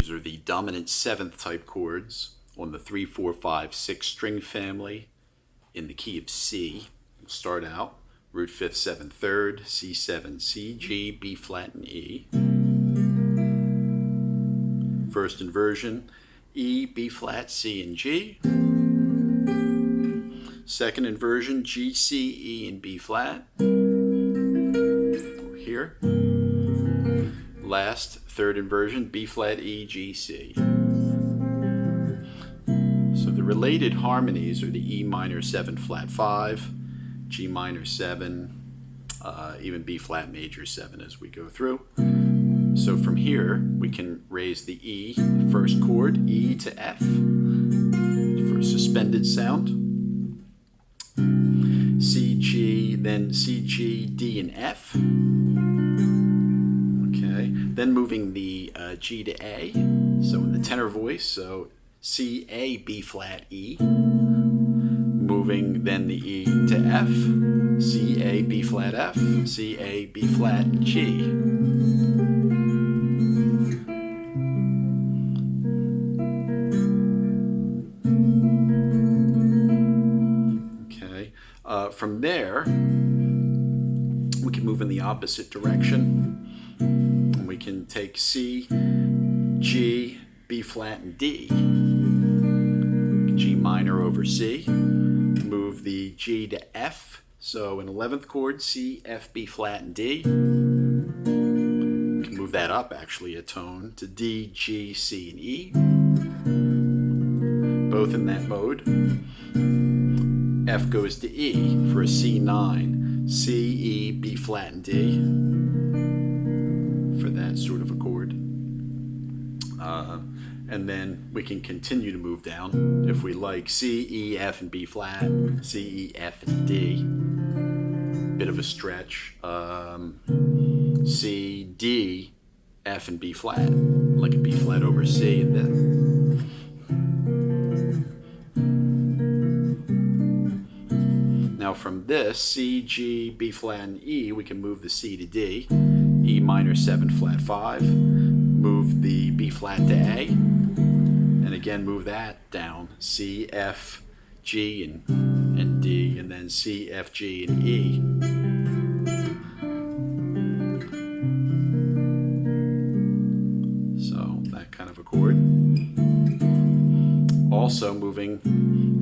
These are the dominant 7th type chords on the 3, 4, 5, 6 string family in the key of C. We'll start out root 5th, 7th, 3rd, C7, C, G, B flat, and E. First inversion, E, B flat, C, and G. Second inversion, G, C, E, and B flat. Over here. Last, third inversion, B flat, E, G, C. So the related harmonies are the E minor 7 flat 5, G minor 7, even B flat major 7 as we go through. So from here we can raise the E, the first chord, E to F for a suspended sound. C, G, then C, G, D, and F. Okay, then moving the G to A, so in the tenor voice, so C, A, B flat, E. Moving then the E to F, C, A, B flat, F, C, A, B flat, G. Okay, from there, we can move in the opposite direction. And we can take C, G, B flat, and D. G minor over C. Move the G to F. So an 11th chord, C, F, B flat, and D. We can move that up actually a tone to D, G, C, and E. Both in that mode. F goes to E for a C9, C, E, B flat, and D for that sort of a chord. And then we can continue to move down if we like. C, E, F, and B flat, C, E, F, and D. Bit of a stretch. C, D, F, and B flat, like a B flat over C, and then. Now from this, C, G, B flat, and E, we can move the C to D, E minor 7 flat 5, move the B flat to A, and again move that down, C, F, G, and D, and then C, F, G, and E. So that kind of a chord. Also moving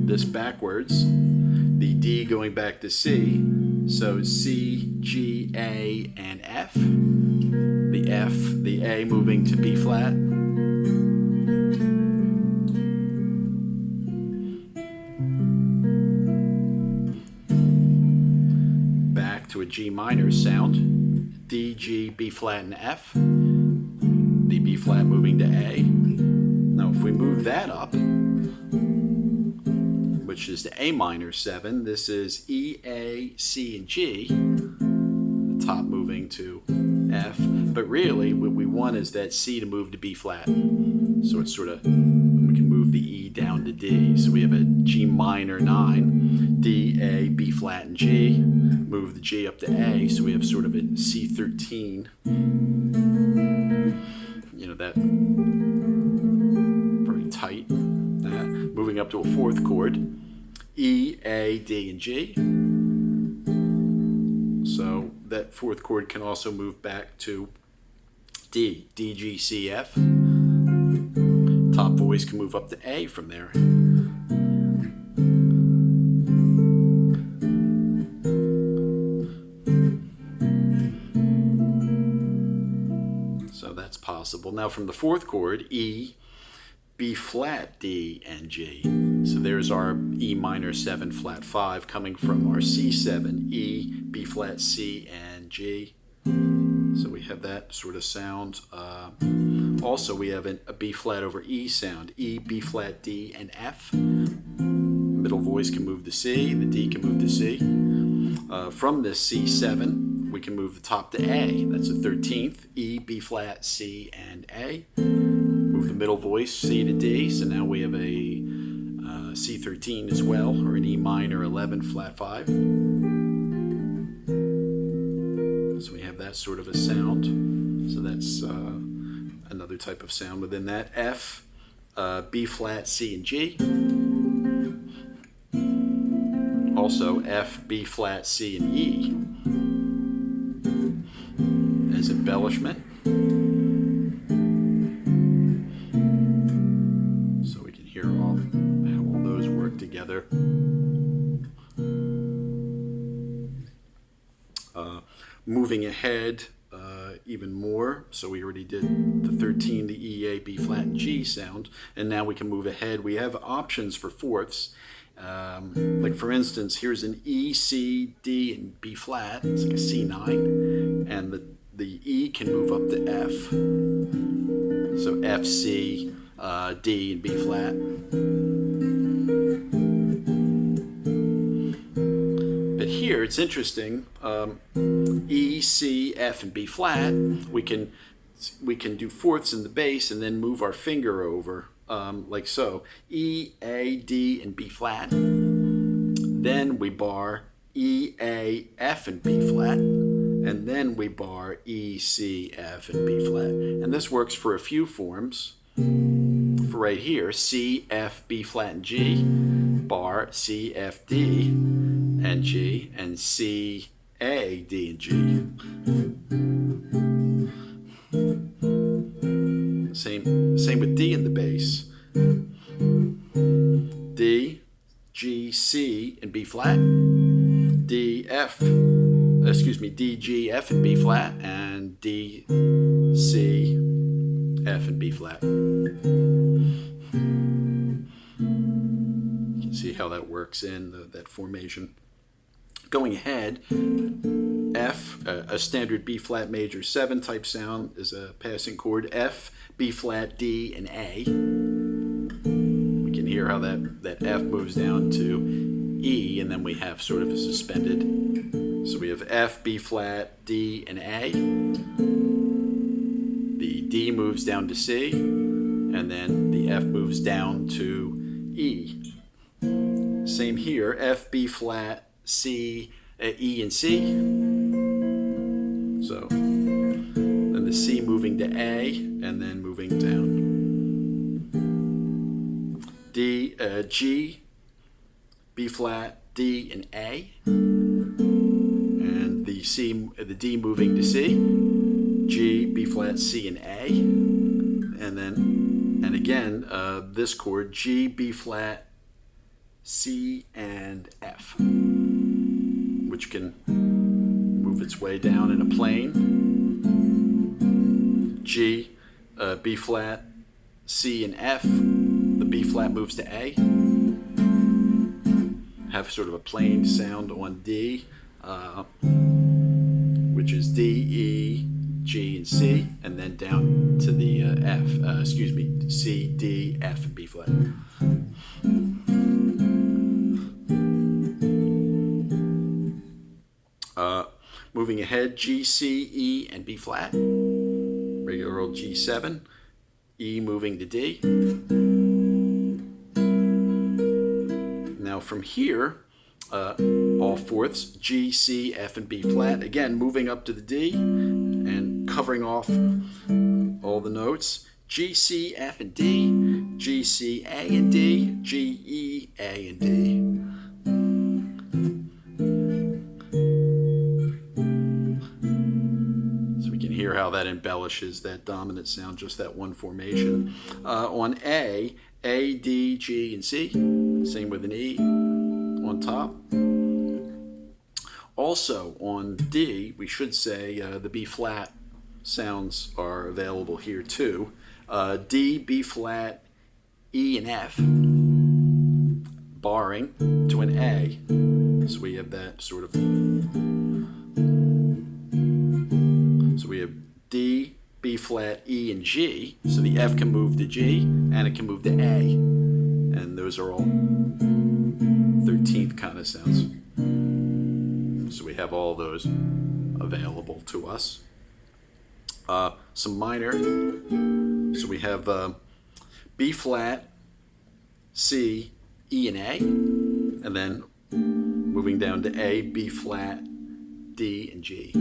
this backwards, the D going back to C, so C, G, A, and F. The F, the A moving to B flat. Back to a G minor sound. D, G, B flat, and F. The B flat moving to A. Now if we move that up, which is the A minor 7. This is E, A, C, and G. The top moving to F. But really, what we want is that C to move to B flat. So it's sort of, we can move the E down to D. So we have a G minor 9, D, A, B flat, and G. Move the G up to A. So we have sort of a C13. You know, that very tight. Moving up to a 4th chord, E, A, D, and G. So that 4th chord can also move back to D, D, G, C, F. Top voice can move up to A from there. So that's possible. Now from the 4th chord, E, B flat, D, and G. So there's our E minor 7 flat 5 coming from our C7, E, B flat, C, and G. So we have that sort of sound. Also we have a B flat over E sound, E, B flat, D, and F. Middle voice can move to C, the D can move to C. From this C7, we can move the top to A. That's a 13th, E, B flat, C, and A. Move the middle voice, C to D, so now we have a C13 as well, or an E minor 11 flat 5. So we have that sort of a sound. So that's another type of sound within that. F, B flat, C, and G. Also F, B flat, C, and E as embellishment. So we can hear how all those work together. Moving ahead even more, so we already did the 13, the E, A, B flat, and G sound, and now we can move ahead. We have options for fourths. Like for instance, here's an E, C, D, and B flat. It's like a C9, and the E can move up to F. So F, C, D, and B flat. But here it's interesting. E, C, F, and B flat. We can do fourths in the bass and then move our finger over. Like so, E, A, D, and B flat. Then we bar E, A, F, and B flat. And then we bar E, C, F, and B flat. And this works for a few forms. For right here, C, F, B flat, and G. Bar C, F, D, and G. And C, A, D, and G. Same with D in the bass. D, G, C, and B flat. D, G, F, and B flat. And D, C, F, and B flat. You can see how that works in that formation. Going ahead, F, a standard B flat major 7 type sound is a passing chord. F, B flat, D, and A. We can hear how that F moves down to E, and then we have sort of a suspended. So we have F, B flat, D, and A. The D moves down to C, and then the F moves down to E. Same here, F, B flat, C, E, and C. So then the C moving to A and then moving down. D, G, B flat, D, and A. And the D moving to C. G, B flat, C, and A. And again, this chord, G, B flat, C, and F, which can move its way down in a plane. G, B flat, C, and F. The B flat moves to A. Have sort of a plain sound on D, which is D, E, G, and C, and then down to the C, D, F, and B flat. Moving ahead, G, C, E, and B flat. Regular old G7. E moving to D. Now from here, all fourths, G, C, F, and B flat. Again, moving up to the D and covering off all the notes. G, C, F, and D. G, C, A, and D. G, E, A, and D. Hear how that embellishes that dominant sound, just that one formation. On A, D, G, and C. Same with an E on top. Also on D, we should say the B flat sounds are available here too. D, B flat, E, and F, barring to an A. So we have that sort of. So we have D, B flat, E, and G. So the F can move to G and it can move to A. And those are all 13th kind of sounds. So we have all those available to us. Some minor. So we have B flat, C, E, and A. And then moving down to A, B flat, D, and G.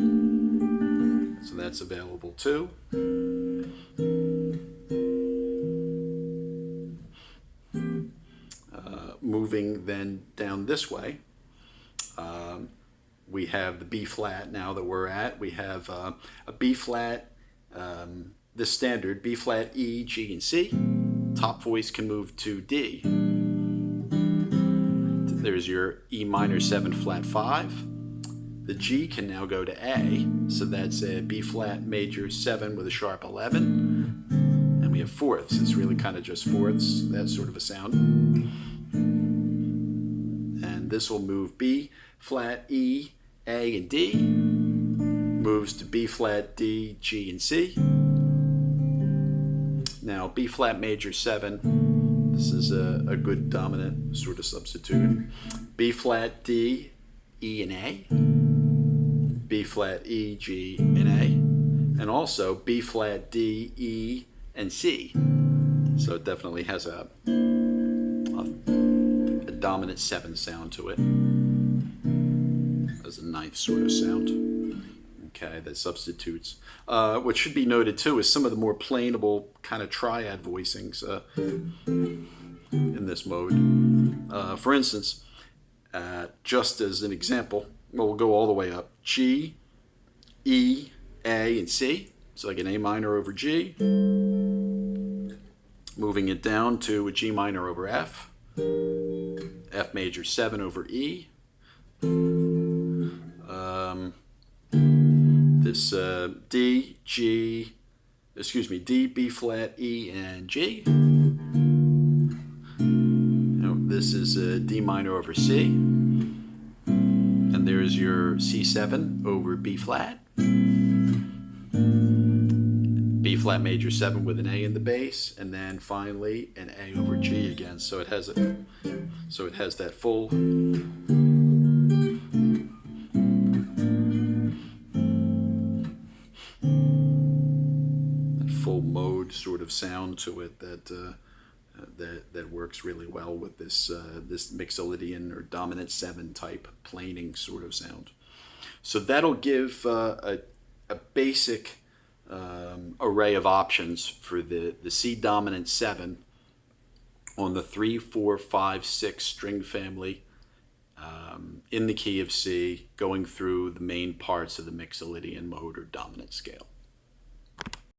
So that's available too. moving then down this way, we have the B flat now that we're at. We have a B flat, the standard B flat, E, G, and C. Top voice can move to D. There's your E minor 7 flat 5. The G can now go to A, so that's a B flat major 7 with a sharp 11. And we have fourths. It's really kind of just fourths, that sort of a sound. And this will move B flat, E, A, and D. Moves to B flat, D, G, and C. Now B flat major 7. This is a good dominant sort of substitute. B flat, D, E, and A. B flat, E, G, and A. And also B flat, D, E, and C. So it definitely has a dominant 7 sound to it. As a ninth sort of sound. Okay, that substitutes. What should be noted too is some of the more plainable kind of triad voicings in this mode. For instance, just as an example, well, we'll go all the way up. G, E, A, and C. So like an A minor over G. Moving it down to a G minor over F. F major 7 over E. This D, G, D, B flat, E, and G. Now, this is a D minor over C. And there's your C7 over B flat. B flat major 7 with an A in the bass, and then finally an A over G again. So it has that full mode sort of sound to it that works really well with this this mixolydian or dominant 7 type planing sort of sound. So that'll give a basic array of options for the C dominant 7 on the 3, 4, 5, 6 string family in the key of C, going through the main parts of the mixolydian mode or dominant scale.